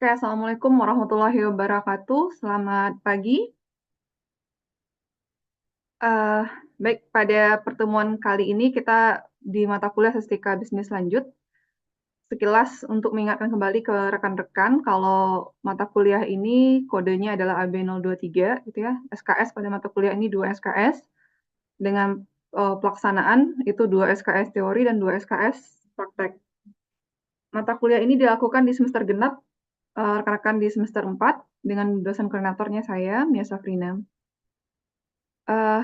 Oke, Assalamualaikum warahmatullahi wabarakatuh. Selamat pagi. Eh, Baik, pada pertemuan kali ini kita di mata kuliah Statistika Bisnis Lanjut. Sekilas untuk mengingatkan kembali ke rekan-rekan kalau mata kuliah ini kodenya adalah AB023 gitu ya. SKS pada mata kuliah ini 2 SKS dengan pelaksanaan itu 2 SKS teori dan 2 SKS praktek. Mata kuliah ini dilakukan di semester genap, rekan-rekan di semester 4 dengan dosen koordinatornya saya, Mia Safrina. Eh,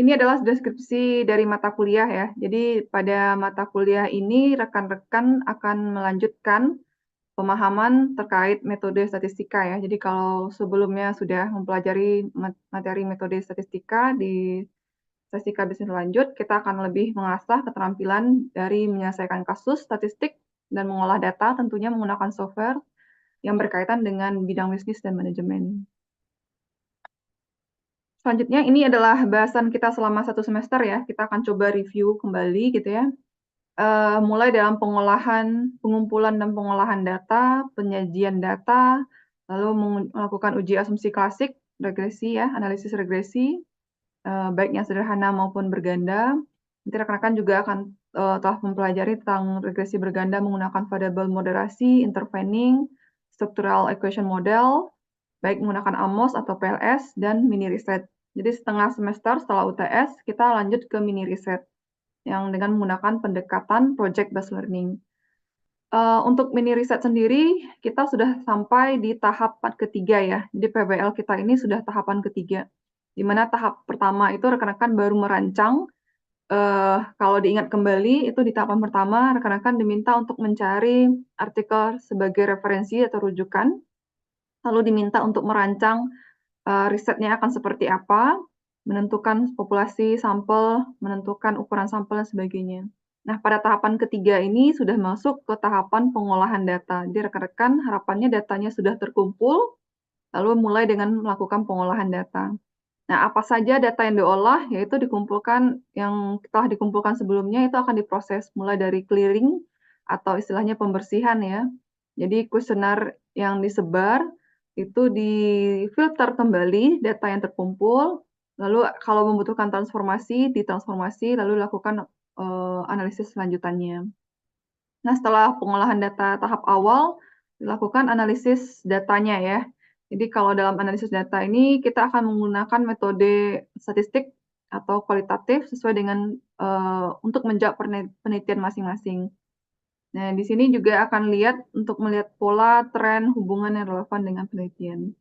Ini adalah deskripsi dari mata kuliah ya. Jadi pada mata kuliah ini rekan-rekan akan melanjutkan pemahaman terkait metode statistika ya. Jadi kalau sebelumnya sudah mempelajari materi metode statistika di statistika bisnis lanjut, kita akan lebih mengasah keterampilan dari menyelesaikan kasus statistik dan mengolah data tentunya menggunakan software yang berkaitan dengan bidang bisnis dan manajemen. Selanjutnya ini adalah bahasan kita selama 1 semester ya. Kita akan coba review kembali gitu ya. Mulai dalam pengumpulan dan pengolahan data, penyajian data, lalu melakukan uji asumsi klasik, regresi ya, analisis regresi, baik yang sederhana maupun berganda. Nanti rekan-rekan juga akan telah mempelajari tentang regresi berganda menggunakan variabel moderasi, intervening, structural equation model, baik menggunakan AMOS atau PLS, dan mini riset. Jadi setengah semester setelah UTS, kita lanjut ke mini riset yang dengan menggunakan pendekatan project based learning. Untuk mini riset sendiri, kita sudah sampai di tahap ketiga ya. Jadi PBL kita ini sudah tahapan ketiga. Di mana tahap pertama itu rekan-rekan baru merancang. Kalau diingat kembali, itu di tahapan pertama rekan-rekan diminta untuk mencari artikel sebagai referensi atau rujukan. Lalu diminta untuk merancang risetnya akan seperti apa, menentukan populasi sampel, menentukan ukuran sampel, dan sebagainya. Nah, pada tahapan ketiga ini sudah masuk ke tahapan pengolahan data. Jadi rekan-rekan harapannya datanya sudah terkumpul, lalu mulai dengan melakukan pengolahan data. Nah, apa saja data yang diolah, yaitu dikumpulkan, yang telah dikumpulkan sebelumnya itu akan diproses, mulai dari clearing, atau istilahnya pembersihan ya. Jadi kuesioner yang disebar, itu difilter kembali data yang terkumpul, lalu kalau membutuhkan transformasi, ditransformasi, lalu lakukan analisis selanjutannya. Nah, setelah pengolahan data tahap awal, dilakukan analisis datanya ya. Jadi kalau dalam analisis data ini, kita akan menggunakan metode statistik atau kualitatif sesuai dengan untuk menjawab penelitian masing-masing. Nah, di sini juga akan lihat untuk melihat pola, tren, hubungan yang relevan dengan penelitian.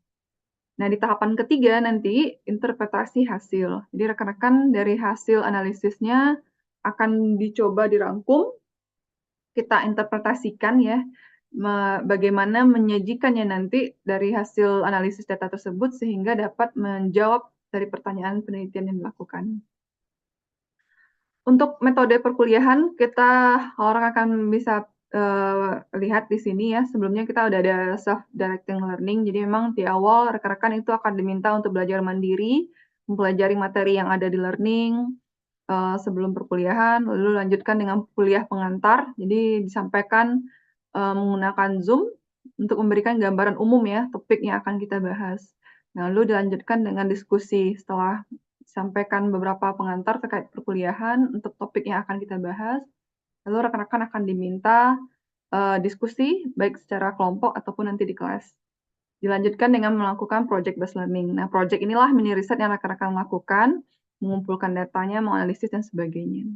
Nah, di tahapan ketiga nanti interpretasi hasil. Jadi rekan-rekan dari hasil analisisnya akan dicoba dirangkum, kita interpretasikan ya, bagaimana menyajikannya nanti dari hasil analisis data tersebut sehingga dapat menjawab dari pertanyaan penelitian yang dilakukan. Untuk metode perkuliahan, kita orang akan bisa lihat di sini ya, sebelumnya kita udah ada self-directing learning, jadi memang di awal rekan-rekan itu akan diminta untuk belajar mandiri, mempelajari materi yang ada di learning, sebelum perkuliahan, lalu lanjutkan dengan kuliah pengantar, jadi disampaikan menggunakan Zoom untuk memberikan gambaran umum ya, topik yang akan kita bahas. Lalu dilanjutkan dengan diskusi setelah sampaikan beberapa pengantar terkait perkuliahan untuk topik yang akan kita bahas. Lalu rekan-rekan akan diminta diskusi baik secara kelompok ataupun nanti di kelas. Dilanjutkan dengan melakukan project based learning. Nah, project inilah mini riset yang rekan-rekan lakukan, mengumpulkan datanya, menganalisis dan sebagainya.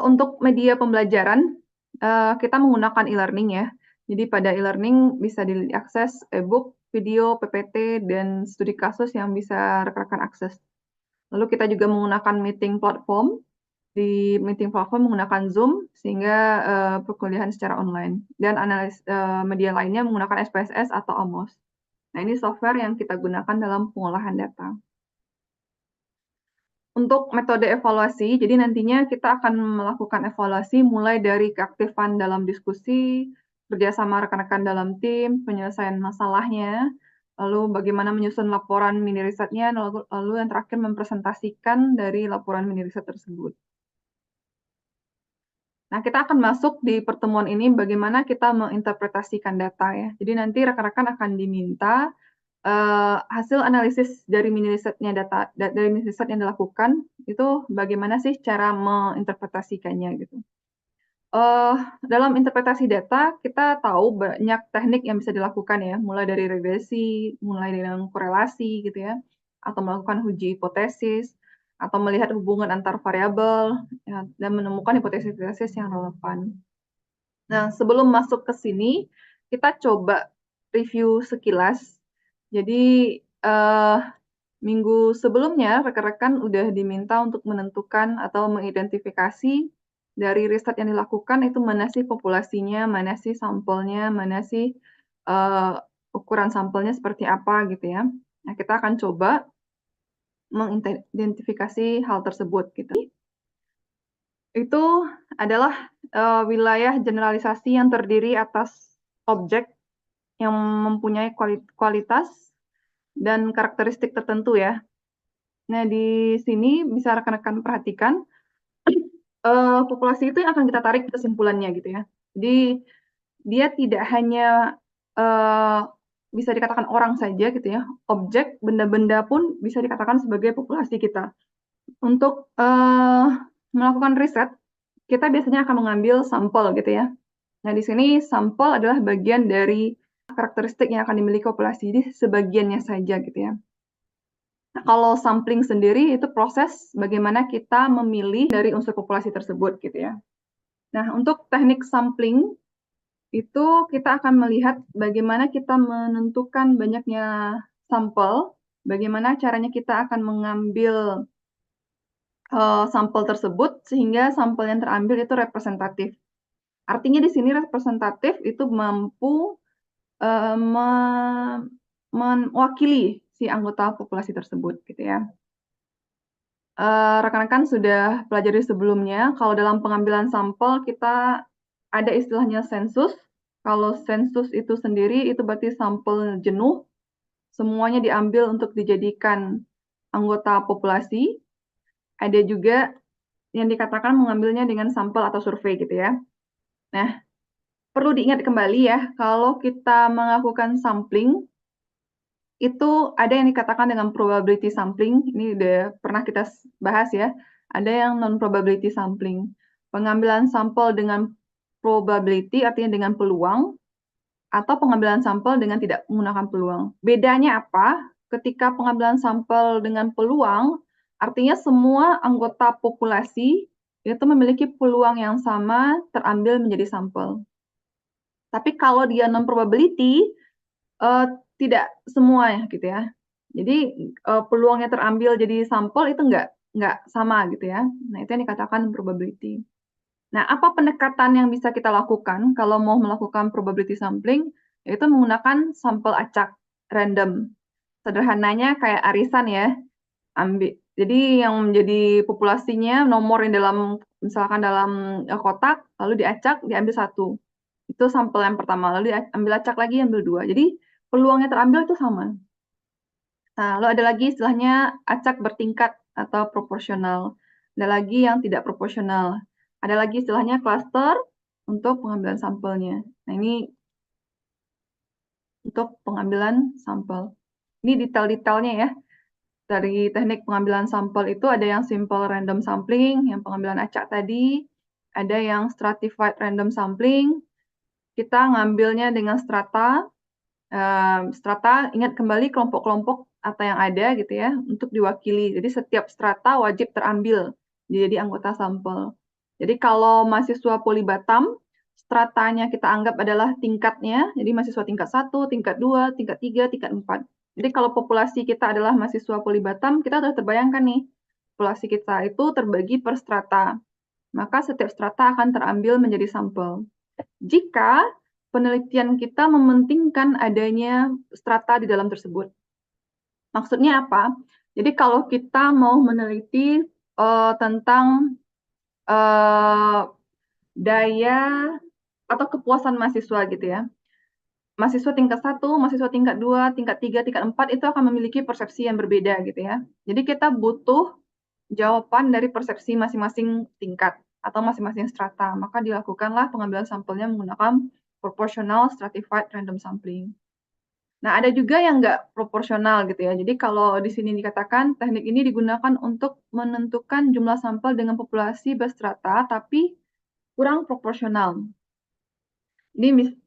Untuk media pembelajaran, kita menggunakan e-learning ya. Jadi pada e-learning bisa diakses e-book, video, PPT, dan studi kasus yang bisa rekan-rekan akses. Lalu kita juga menggunakan meeting platform. Di meeting platform menggunakan Zoom sehingga perkuliahan secara online. Dan media lainnya menggunakan SPSS atau AMOS. Nah, ini software yang kita gunakan dalam pengolahan data. Untuk metode evaluasi, jadi nantinya kita akan melakukan evaluasi mulai dari keaktifan dalam diskusi, kerjasama rekan-rekan dalam tim, penyelesaian masalahnya, lalu bagaimana menyusun laporan mini risetnya, lalu yang terakhir mempresentasikan dari laporan mini riset tersebut. Nah, kita akan masuk di pertemuan ini bagaimana kita menginterpretasikan data ya. Jadi nanti rekan-rekan akan diminta hasil analisis dari mini risetnya dari mini riset yang dilakukan itu bagaimana sih cara menginterpretasikannya gitu. Dalam interpretasi data kita tahu banyak teknik yang bisa dilakukan ya, mulai dari regresi, mulai dengan korelasi gitu ya, atau melakukan uji hipotesis, atau melihat hubungan antar variabel ya, dan menemukan hipotesis-hipotesis yang relevan. Nah, sebelum masuk ke sini, kita coba review sekilas. Jadi, minggu sebelumnya rekan-rekan udah diminta untuk menentukan atau mengidentifikasi dari riset yang dilakukan itu mana sih populasinya, mana sih sampelnya, mana sih, ukuran sampelnya seperti apa gitu ya. Nah, kita akan coba mengidentifikasi hal tersebut gitu. Itu adalah, wilayah generalisasi yang terdiri atas objek yang mempunyai kualitas dan karakteristik tertentu ya. Nah, di sini bisa rekan-rekan perhatikan, populasi itu yang akan kita tarik kesimpulannya gitu ya. Jadi, dia tidak hanya, bisa dikatakan orang saja gitu ya, objek, benda-benda pun bisa dikatakan sebagai populasi kita. Untuk, melakukan riset, kita biasanya akan mengambil sampel gitu ya. Nah, di sini sampel adalah bagian dari karakteristik yang akan dimiliki populasi, jadi sebagiannya saja gitu ya. Nah, kalau sampling sendiri itu proses bagaimana kita memilih dari unsur populasi tersebut gitu ya. Nah, untuk teknik sampling itu kita akan melihat bagaimana kita menentukan banyaknya sampel, bagaimana caranya kita akan mengambil sampel tersebut sehingga sampel yang terambil itu representatif. Artinya di sini representatif itu mampu mewakili si anggota populasi tersebut gitu ya. Rekan-rekan sudah pelajari sebelumnya, kalau dalam pengambilan sampel kita ada istilahnya sensus. Kalau sensus itu sendiri itu berarti sampel jenuh, semuanya diambil untuk dijadikan anggota populasi. Ada juga yang dikatakan mengambilnya dengan sampel atau survei gitu ya. Nah, perlu diingat kembali ya, kalau kita melakukan sampling, itu ada yang dikatakan dengan probability sampling, ini udah pernah kita bahas ya, ada yang non-probability sampling. Pengambilan sampel dengan probability artinya dengan peluang, atau pengambilan sampel dengan tidak menggunakan peluang. Bedanya apa? Ketika pengambilan sampel dengan peluang, artinya semua anggota populasi itu memiliki peluang yang sama terambil menjadi sampel. Tapi kalau dia non-probability, tidak semua ya gitu ya. Jadi, peluangnya terambil jadi sampel itu nggak sama gitu ya. Nah, itu yang dikatakan probability. Nah, apa pendekatan yang bisa kita lakukan kalau mau melakukan probability sampling? Yaitu menggunakan sampel acak, random. Sederhananya kayak arisan ya, jadi yang menjadi populasinya nomor yang misalkan dalam, kotak, lalu diacak, diambil 1. Itu sampel yang pertama, lalu diambil acak lagi, ambil 2. Jadi peluangnya terambil itu sama. Nah, lalu ada lagi istilahnya acak bertingkat atau proporsional. Ada lagi yang tidak proporsional. Ada lagi istilahnya cluster untuk pengambilan sampelnya. Nah, ini untuk pengambilan sampel. Ini detail-detailnya ya. Dari teknik pengambilan sampel itu ada yang simple random sampling, yang pengambilan acak tadi. Ada yang stratified random sampling. Kita ngambilnya dengan strata. Strata, ingat kembali kelompok-kelompok atau yang ada gitu ya, untuk diwakili. Jadi setiap strata wajib terambil jadi anggota sampel. Jadi kalau mahasiswa Polibatam, stratanya kita anggap adalah tingkatnya, jadi mahasiswa tingkat 1, tingkat 2, tingkat 3, tingkat 4. Jadi kalau populasi kita adalah mahasiswa Polibatam, kita sudah terbayangkan nih, populasi kita itu terbagi per strata. Maka setiap strata akan terambil menjadi sampel. Jika penelitian kita mementingkan adanya strata di dalam tersebut. Maksudnya apa? Jadi kalau kita mau meneliti tentang daya atau kepuasan mahasiswa gitu ya. Mahasiswa tingkat 1, mahasiswa tingkat 2, tingkat 3, tingkat 4 itu akan memiliki persepsi yang berbeda gitu ya. Jadi kita butuh jawaban dari persepsi masing-masing tingkat. atau masing-masing strata. Maka dilakukanlah pengambilan sampelnya menggunakan proportional stratified random sampling. Nah, ada juga yang nggak proporsional gitu ya. Jadi kalau di sini dikatakan teknik ini digunakan untuk menentukan jumlah sampel dengan populasi berstrata, tapi kurang proporsional. Ini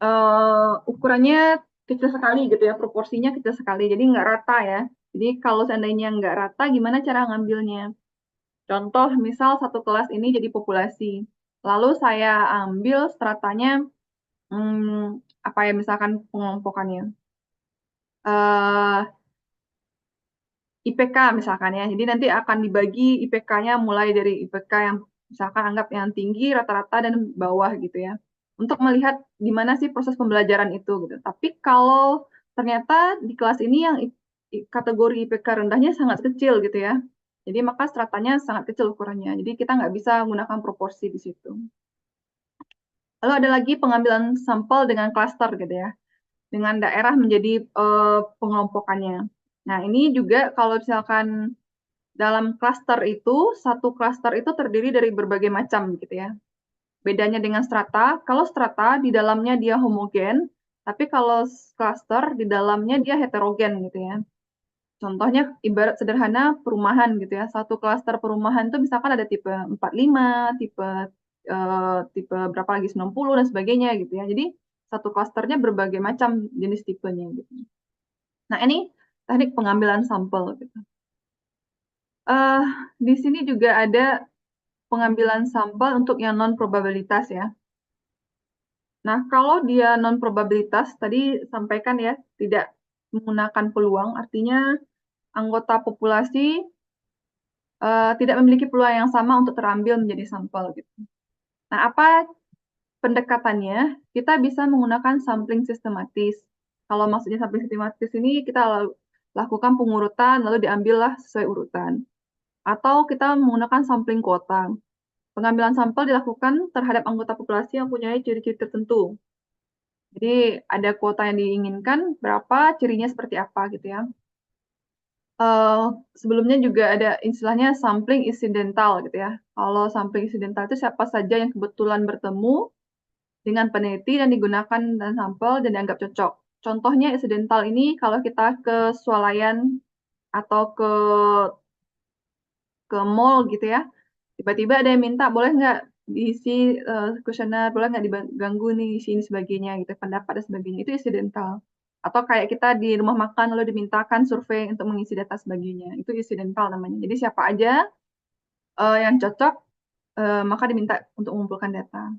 ukurannya kecil sekali gitu ya, proporsinya kecil sekali, jadi nggak rata ya. Jadi kalau seandainya nggak rata, gimana cara ngambilnya? Contoh, misal satu kelas ini jadi populasi. Lalu saya ambil stratanya, apa ya, misalkan pengelompokannya. IPK misalkan ya. Jadi nanti akan dibagi IPK-nya mulai dari IPK yang misalkan anggap yang tinggi, rata-rata, dan bawah gitu ya. Untuk melihat di mana sih proses pembelajaran itu gitu. Tapi kalau ternyata di kelas ini yang kategori IPK rendahnya sangat kecil gitu ya. Jadi maka stratanya sangat kecil ukurannya. Jadi kita nggak bisa menggunakan proporsi di situ. Lalu ada lagi pengambilan sampel dengan klaster gitu ya. Dengan daerah menjadi pengelompokannya. Nah, ini juga kalau misalkan dalam klaster itu, satu klaster itu terdiri dari berbagai macam gitu ya. Bedanya dengan strata, kalau strata di dalamnya dia homogen, tapi kalau klaster di dalamnya dia heterogen gitu ya. Contohnya ibarat sederhana perumahan gitu ya. Satu klaster perumahan itu misalkan ada tipe 45, tipe berapa lagi 90 dan sebagainya gitu ya. Jadi satu klasternya berbagai macam jenis tipenya gitu. Nah, ini teknik pengambilan sampel gitu. Di sini juga ada pengambilan sampel untuk yang non-probabilitas ya. Nah, kalau dia non-probabilitas, tadi sampaikan ya, tidak menggunakan peluang, artinya anggota populasi tidak memiliki peluang yang sama untuk terambil menjadi sampel. Gitu. Nah, apa pendekatannya? Kita bisa menggunakan sampling sistematis. Kalau maksudnya sampling sistematis ini, kita lakukan pengurutan, lalu diambillah sesuai urutan. Atau kita menggunakan sampling kuota. Pengambilan sampel dilakukan terhadap anggota populasi yang punya ciri-ciri tertentu. Jadi ada kuota yang diinginkan, berapa, cirinya seperti apa gitu ya. Sebelumnya juga ada istilahnya sampling insidental gitu ya. Kalau sampling insidental itu siapa saja yang kebetulan bertemu dengan peneliti dan digunakan dan sampel dan dianggap cocok. Contohnya insidental ini kalau kita ke swalayan atau ke mall gitu ya, tiba-tiba ada yang minta boleh nggak diisi kuesioner, boleh nggak diganggu nih isi ini sebagainya gitu, pendapat dan sebagainya, itu insidental. Atau kayak kita di rumah makan lalu dimintakan survei untuk mengisi data sebagainya, itu insidental namanya. Jadi siapa aja yang cocok maka diminta untuk mengumpulkan data.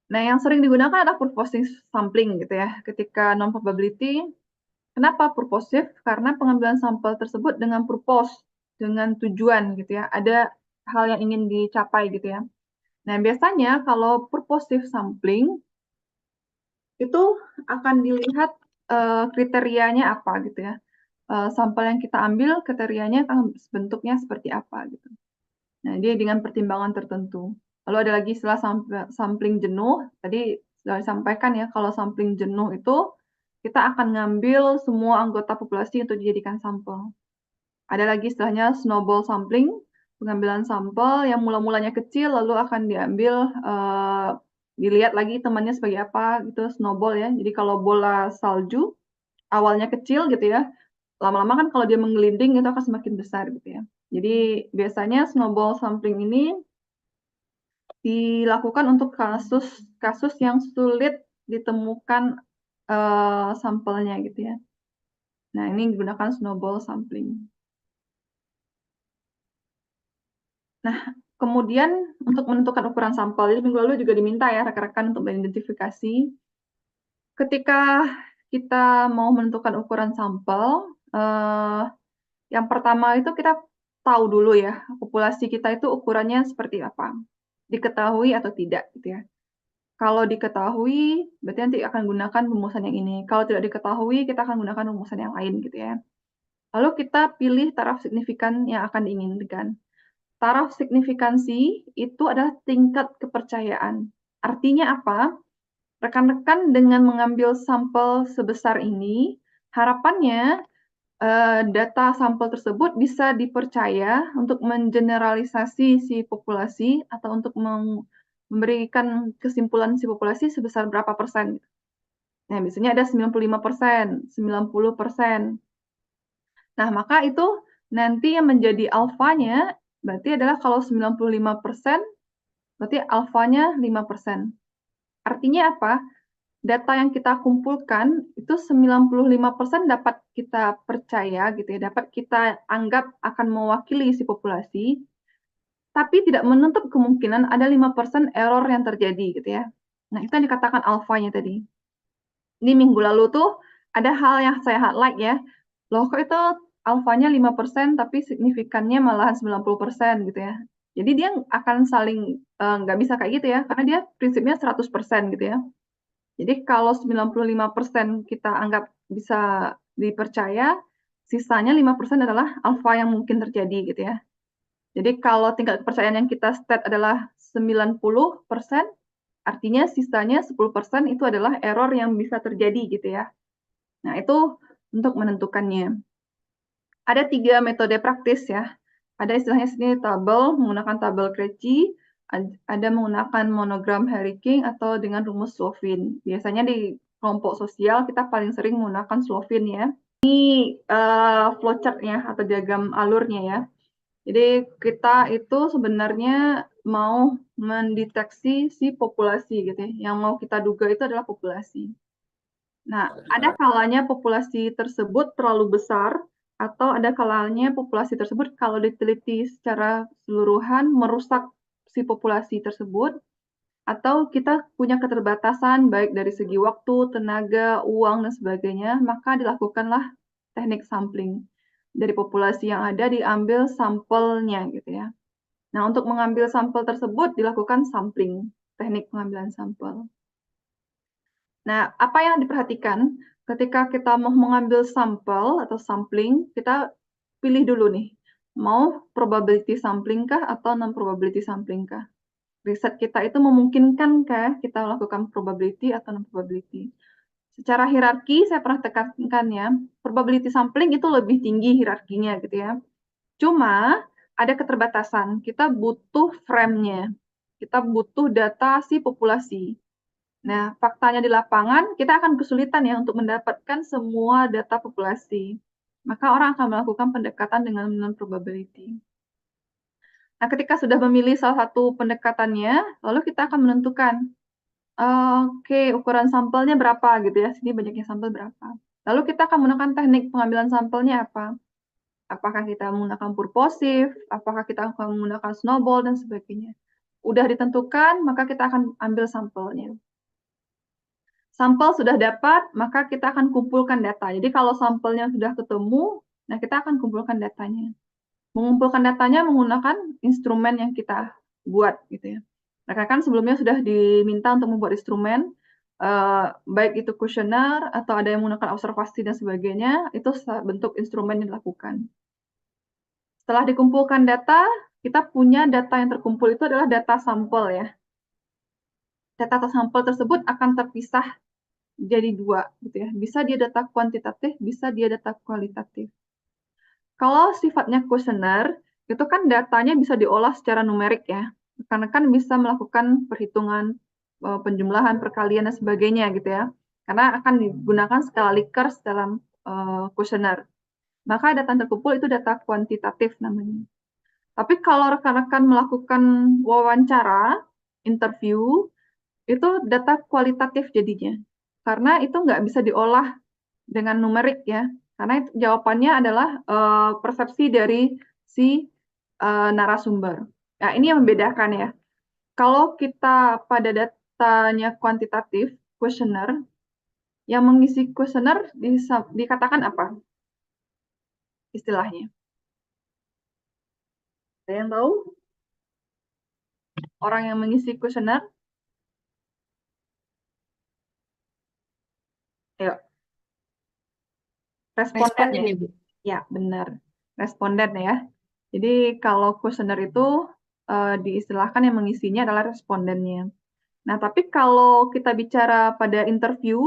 Nah, yang sering digunakan adalah purposive sampling gitu ya. Ketika non-probability, kenapa purposive? Karena pengambilan sampel tersebut dengan purpose, dengan tujuan gitu ya. Ada hal yang ingin dicapai gitu ya. Nah, biasanya kalau purposive sampling itu akan dilihat kriterianya apa gitu ya. Sampel yang kita ambil kriterianya akan bentuknya seperti apa gitu. Nah, dia dengan pertimbangan tertentu. Lalu ada lagi istilah sampling jenuh. Tadi sudah disampaikan ya, kalau sampling jenuh itu kita akan ngambil semua anggota populasi untuk dijadikan sampel. Ada lagi istilahnya snowball sampling, pengambilan sampel yang mula-mulanya kecil lalu akan diambil, dilihat lagi temannya sebagai apa gitu, snowball ya. Jadi kalau bola salju awalnya kecil gitu ya, lama-lama kan kalau dia menggelinding itu akan semakin besar gitu ya. Jadi biasanya snowball sampling ini dilakukan untuk kasus yang sulit ditemukan sampelnya gitu ya. Nah, ini digunakan snowball sampling. Nah, kemudian untuk menentukan ukuran sampel, jadi minggu lalu juga diminta ya rekan-rekan untuk mengidentifikasi. Ketika kita mau menentukan ukuran sampel, yang pertama itu kita tahu dulu ya, populasi kita itu ukurannya seperti apa. Diketahui atau tidak gitu ya. Kalau diketahui, berarti nanti akan gunakan rumusan yang ini. Kalau tidak diketahui, kita akan gunakan rumusan yang lain gitu ya. Lalu kita pilih taraf signifikan yang akan diinginkan. Taraf signifikansi itu adalah tingkat kepercayaan. Artinya apa? Rekan-rekan dengan mengambil sampel sebesar ini, harapannya data sampel tersebut bisa dipercaya untuk mengeneralisasi si populasi atau untuk memberikan kesimpulan si populasi sebesar berapa persen. Nah, biasanya ada 95%, 90%. Nah, maka itu nanti yang menjadi alfanya berarti adalah kalau 95%, berarti alfanya 5%. Artinya apa? Data yang kita kumpulkan itu 95% dapat kita percaya gitu ya, dapat kita anggap akan mewakili si populasi, tapi tidak menutup kemungkinan ada 5% error yang terjadi gitu ya. Nah, itu yang dikatakan alfanya tadi. Ini minggu lalu tuh ada hal yang saya highlight ya. Loh, kok itu alfanya 5% tapi signifikannya malahan 90% gitu ya. Jadi dia akan saling nggak bisa kayak gitu ya, karena dia prinsipnya 100% gitu ya. Jadi kalau 95% kita anggap bisa dipercaya, sisanya 5% adalah alfa yang mungkin terjadi gitu ya. Jadi kalau tingkat kepercayaan yang kita state adalah 90%, artinya sisanya 10% itu adalah error yang bisa terjadi gitu ya. Nah, itu untuk menentukannya. Ada 3 metode praktis ya. Ada istilahnya sini tabel, menggunakan tabel Krejci, ada menggunakan monogram Harry-King atau dengan rumus Slovin. Biasanya di kelompok sosial kita paling sering menggunakan Slovin ya. Ini flowchart-nya atau diagram alurnya ya. Jadi kita itu sebenarnya mau mendeteksi si populasi gitu ya. Yang mau kita duga itu adalah populasi. Nah, ada kalanya populasi tersebut terlalu besar atau ada kalanya populasi tersebut kalau diteliti secara keseluruhan merusak si populasi tersebut, atau kita punya keterbatasan baik dari segi waktu, tenaga, uang, dan sebagainya, maka dilakukanlah teknik sampling. Dari populasi yang ada diambil sampelnya gitu ya. Nah, untuk mengambil sampel tersebut dilakukan sampling, teknik pengambilan sampel. Nah, apa yang diperhatikan ketika kita mau mengambil sampel atau sampling, kita pilih dulu nih, mau probability sampling kah atau non-probability sampling kah? Riset kita itu memungkinkan kah kita lakukan probability atau non-probability? Secara hierarki, saya pernah tekankan ya, probability sampling itu lebih tinggi hierarkinya gitu ya. Cuma, ada keterbatasan, kita butuh frame-nya, kita butuh data si populasi. Nah, faktanya di lapangan, kita akan kesulitan ya untuk mendapatkan semua data populasi. Maka orang akan melakukan pendekatan dengan non-probability. Nah, ketika sudah memilih salah satu pendekatannya, lalu kita akan menentukan, oke, ukuran sampelnya berapa gitu ya, sini banyaknya sampel berapa. Lalu kita akan menggunakan teknik pengambilan sampelnya apa? Apakah kita menggunakan purposive, apakah kita akan menggunakan snowball, dan sebagainya. Udah ditentukan, maka kita akan ambil sampelnya. Sampel sudah dapat, maka kita akan kumpulkan data. Jadi kalau sampelnya sudah ketemu, nah kita akan kumpulkan datanya. Mengumpulkan datanya menggunakan instrumen yang kita buat gitu ya. Mereka kan sebelumnya sudah diminta untuk membuat instrumen, baik itu kuesioner atau ada yang menggunakan observasi dan sebagainya, itu bentuk instrumen yang dilakukan. Setelah dikumpulkan data, kita punya data yang terkumpul itu adalah data sampel ya. Data sampel tersebut akan terpisah jadi 2 gitu ya. Bisa dia data kuantitatif, bisa dia data kualitatif. Kalau sifatnya kuesioner, itu kan datanya bisa diolah secara numerik ya. Karena kan bisa melakukan perhitungan penjumlahan, perkalian, dan sebagainya gitu ya. Karena akan digunakan skala Likert dalam kuesioner. Maka data yang terkumpul itu data kuantitatif namanya. Tapi kalau rekan-rekan melakukan wawancara, interview, itu data kualitatif jadinya. Karena itu nggak bisa diolah dengan numerik ya. Karena itu, jawabannya adalah persepsi dari si narasumber. Nah, ini yang membedakan ya. Kalau kita pada datanya kuantitatif, kuesioner, yang mengisi kuesioner dikatakan apa istilahnya? Ada yang tahu? Orang yang mengisi kuesioner? Ayo, responden ya? Responden ya, Bu? Ya, benar. Responden ya. Jadi kalau kuesioner itu diistilahkan yang mengisinya adalah respondennya. Nah, tapi kalau kita bicara pada interview,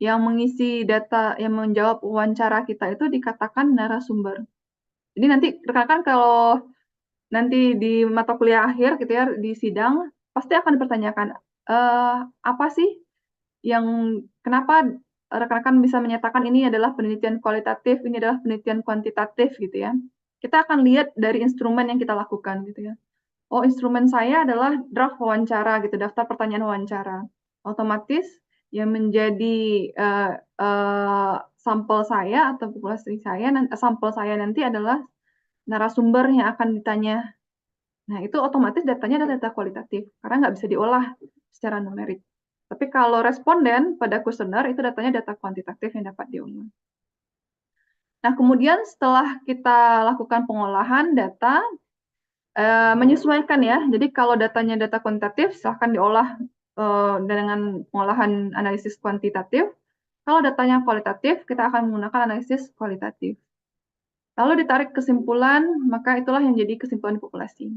yang mengisi data, yang menjawab wawancara kita itu dikatakan narasumber. Jadi nanti rekan-rekan kalau nanti di mata kuliah akhir gitu ya, di sidang, pasti akan dipertanyakan, apa sih yang kenapa rekan-rekan bisa menyatakan ini adalah penelitian kualitatif, ini adalah penelitian kuantitatif gitu ya. Kita akan lihat dari instrumen yang kita lakukan gitu ya. Oh, instrumen saya adalah draft wawancara gitu, daftar pertanyaan wawancara. Otomatis yang menjadi sampel saya atau populasi saya, sampel saya nanti adalah narasumber yang akan ditanya. Nah, itu otomatis datanya adalah data kualitatif, karena nggak bisa diolah secara numerik. Tapi kalau responden pada kuesioner, itu datanya data kuantitatif yang dapat diolah. Nah, kemudian setelah kita lakukan pengolahan data, menyesuaikan ya. Jadi kalau datanya data kuantitatif, silahkan diolah dengan pengolahan analisis kuantitatif. Kalau datanya kualitatif, kita akan menggunakan analisis kualitatif. Lalu ditarik kesimpulan, maka itulah yang jadi kesimpulan populasi.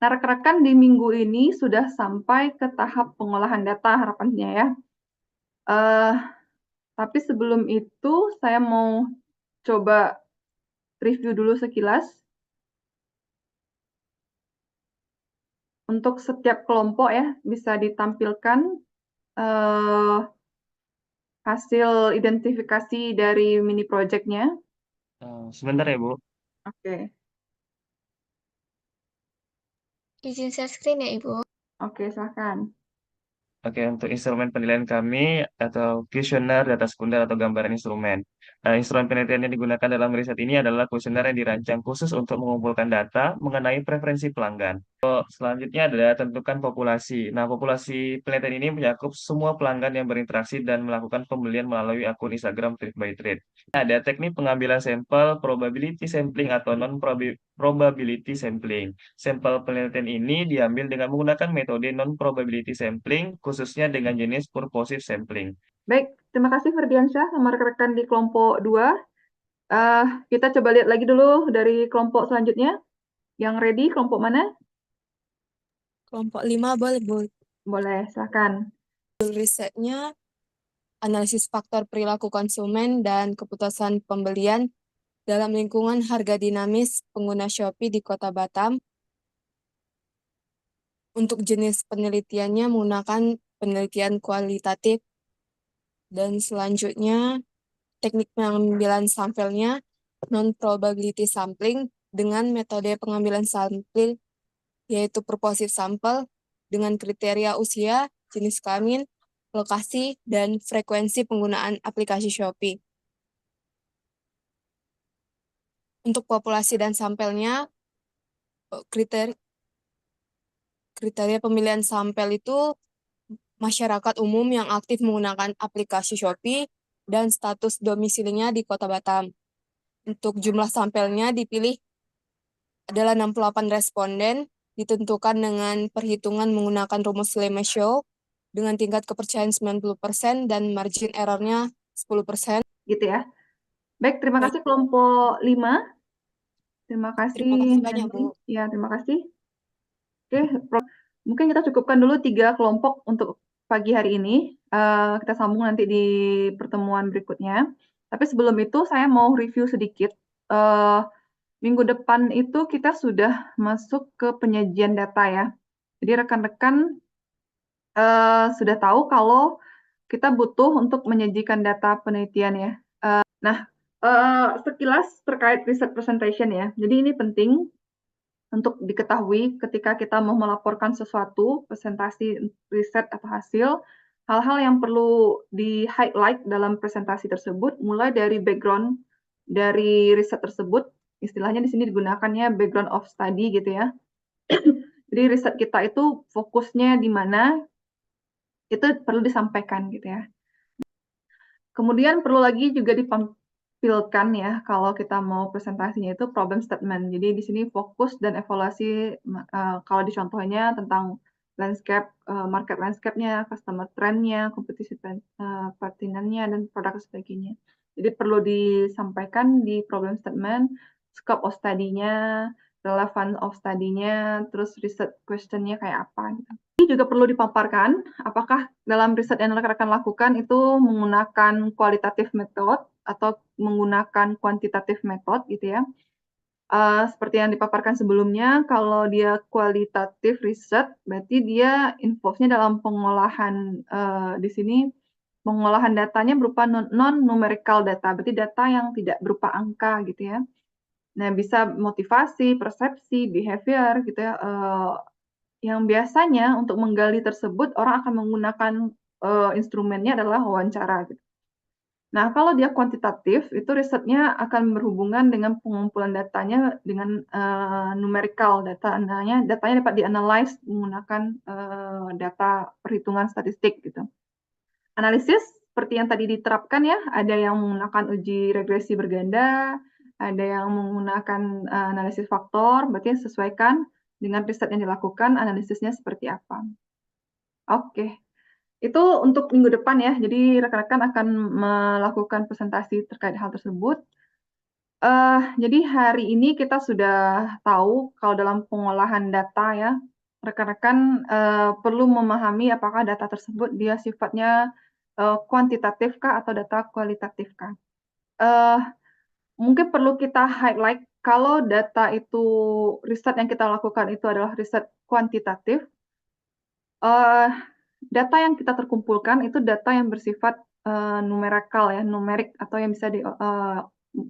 Nah, rekan-rekan di minggu ini sudah sampai ke tahap pengolahan data harapannya ya. Tapi sebelum itu saya mau coba review dulu sekilas. Untuk setiap kelompok ya, bisa ditampilkan hasil identifikasi dari mini project-nya. Sebentar ya, Bu. Oke, Izin share screen ya, Ibu. oke, silahkan. Oke, untuk instrumen penilaian kami atau kuesioner data sekunder atau gambaran instrumen. Instrumen penelitian yang digunakan dalam riset ini adalah kuesioner yang dirancang khusus untuk mengumpulkan data mengenai preferensi pelanggan. Selanjutnya adalah tentukan populasi. Nah, populasi penelitian ini mencakup semua pelanggan yang berinteraksi dan melakukan pembelian melalui akun Instagram Trade by Trade. Ada teknik pengambilan sampel, probability sampling atau non-probability sampling. Sampel penelitian ini diambil dengan menggunakan metode non-probability sampling, khususnya dengan jenis purposive sampling. Baik, terima kasih Ferdiansyah sama rekan-rekan di kelompok 2. Kita coba lihat lagi dulu dari kelompok selanjutnya. Yang ready, kelompok mana? Kelompok 5 boleh, Bu. Boleh, silahkan. Risetnya analisis faktor perilaku konsumen dan keputusan pembelian dalam lingkungan harga dinamis pengguna Shopee di Kota Batam. Untuk jenis penelitiannya menggunakan penelitian kualitatif. Dan selanjutnya teknik pengambilan sampelnya non-probability sampling dengan metode pengambilan sampel yaitu purposive sample dengan kriteria usia, jenis kelamin, lokasi, dan frekuensi penggunaan aplikasi Shopee. Untuk populasi dan sampelnya, kriteria pemilihan sampel itu masyarakat umum yang aktif menggunakan aplikasi Shopee dan status domisilinya di Kota Batam. Untuk jumlah sampelnya dipilih adalah 68 responden, ditentukan dengan perhitungan menggunakan rumus Lemay Show dengan tingkat kepercayaan 90% dan margin error-nya 10%. Gitu ya. Baik, terima kasih kelompok 5. Terima kasih. Terima kasih banyak, Bu. Ya, terima kasih. Oke, mungkin kita cukupkan dulu 3 kelompok untuk pagi hari ini. Kita sambung nanti di pertemuan berikutnya. Tapi sebelum itu saya mau review sedikit. Minggu depan itu kita sudah masuk ke penyajian data ya. Jadi rekan-rekan sudah tahu kalau kita butuh untuk menyajikan data penelitian ya. Nah, sekilas terkait research presentation ya. Jadi ini penting untuk diketahui ketika kita mau melaporkan sesuatu, presentasi riset atau hasil, hal-hal yang perlu di-highlight dalam presentasi tersebut, mulai dari background dari riset tersebut, istilahnya di sini digunakannya background of study gitu ya. Jadi riset kita itu fokusnya di mana, itu perlu disampaikan gitu ya. Kemudian perlu lagi juga ditampilkan ya, kalau kita mau presentasinya itu problem statement. Jadi di sini fokus dan evaluasi, kalau di contohnya tentang landscape, market landscape-nya, customer trend-nya, competition pertinennya, dan produk sebagainya. Jadi perlu disampaikan di problem statement, scope of study-nya, relevance of study-nya, terus research question-nya kayak apa gitu. Ini juga perlu dipaparkan, apakah dalam riset yang rekan-rekan lakukan itu menggunakan qualitative method atau menggunakan quantitative method gitu ya. Seperti yang dipaparkan sebelumnya, kalau dia qualitative research, berarti dia involve-nya dalam pengolahan, di sini pengolahan datanya berupa non-numerical data, berarti data yang tidak berupa angka gitu ya. Nah, bisa motivasi, persepsi, behavior gitu ya, yang biasanya untuk menggali tersebut orang akan menggunakan, instrumennya adalah wawancara gitu. Nah, kalau dia kuantitatif, itu risetnya akan berhubungan dengan pengumpulan datanya dengan, numerical, datanya dapat di-analyze menggunakan, data perhitungan statistik gitu. Analisis seperti yang tadi diterapkan ya, ada yang menggunakan uji regresi berganda, ada yang menggunakan, analisis faktor, berarti sesuaikan dengan riset yang dilakukan, analisisnya seperti apa. Oke. Itu untuk minggu depan ya, jadi rekan-rekan akan melakukan presentasi terkait hal tersebut. Jadi hari ini kita sudah tahu kalau dalam pengolahan data ya, rekan-rekan, perlu memahami apakah data tersebut dia sifatnya, kuantitatif kah atau data kualitatif kah. Mungkin perlu kita highlight kalau data itu riset yang kita lakukan itu adalah riset kuantitatif, data yang kita terkumpulkan itu data yang bersifat, numerakal ya, numerik atau yang bisa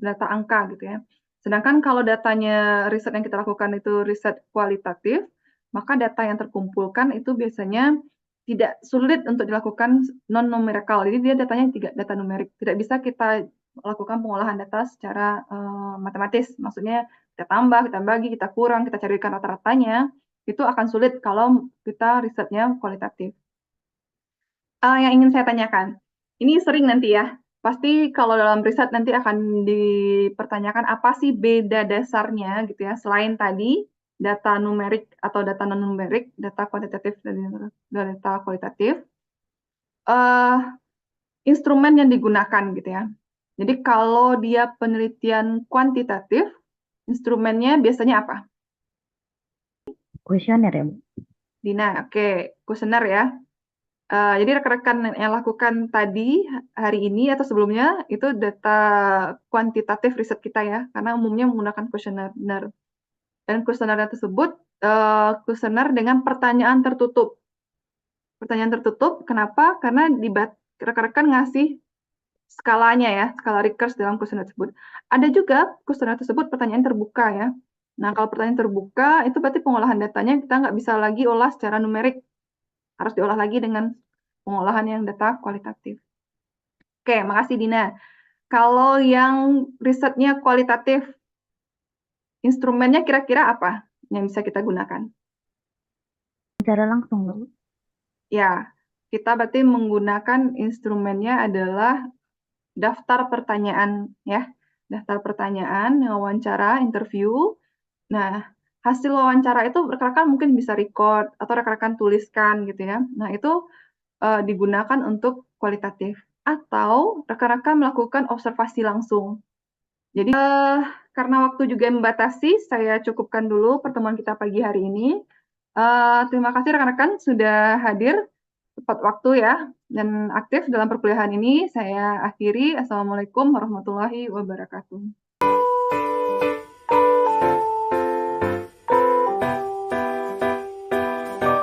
data angka gitu ya. Sedangkan kalau datanya riset yang kita lakukan itu riset kualitatif, maka data yang terkumpulkan itu biasanya tidak sulit untuk dilakukan non-numerakal. Jadi dia datanya tidak data numerik, tidak bisa kita lakukan pengolahan data secara, matematis. Maksudnya kita tambah, kita bagi, kita kurang, kita carikan rata-ratanya, itu akan sulit kalau kita risetnya kualitatif. Yang ingin saya tanyakan, ini sering nanti ya, pasti kalau dalam riset nanti akan dipertanyakan apa sih beda dasarnya gitu ya, selain tadi data numerik atau data non-numerik, data kuantitatif dan data kualitatif, instrumen yang digunakan gitu ya. Jadi kalau dia penelitian kuantitatif, instrumennya biasanya apa? Kuesioner ya, Bu? Dina, oke, kuesioner ya. Jadi rekan-rekan yang lakukan tadi, hari ini atau sebelumnya, itu data kuantitatif riset kita ya, karena umumnya menggunakan kuesioner. Dan kuesioner tersebut, kuesioner dengan pertanyaan tertutup. Pertanyaan tertutup, kenapa? Karena rekan-rekan ngasih skalanya ya, skala Rickert dalam kuesioner tersebut. Ada juga kuesioner tersebut pertanyaan terbuka ya. Nah, kalau pertanyaan terbuka, itu berarti pengolahan datanya kita nggak bisa lagi olah secara numerik. Harus diolah lagi dengan pengolahan yang data kualitatif. Oke, makasih Dina. Kalau yang risetnya kualitatif, instrumennya kira-kira apa yang bisa kita gunakan? Secara langsung, Bu? Ya, kita berarti menggunakan instrumennya adalah daftar pertanyaan ya. Daftar pertanyaan, wawancara, interview. Nah, hasil wawancara itu rekan-rekan mungkin bisa record atau rekan-rekan tuliskan gitu ya. Nah, itu digunakan untuk kualitatif. Atau rekan-rekan melakukan observasi langsung. Jadi, karena waktu juga membatasi, saya cukupkan dulu pertemuan kita pagi hari ini. Terima kasih rekan-rekan sudah hadir tepat waktu ya, dan aktif dalam perkuliahan ini. Saya akhiri. Assalamualaikum warahmatullahi wabarakatuh.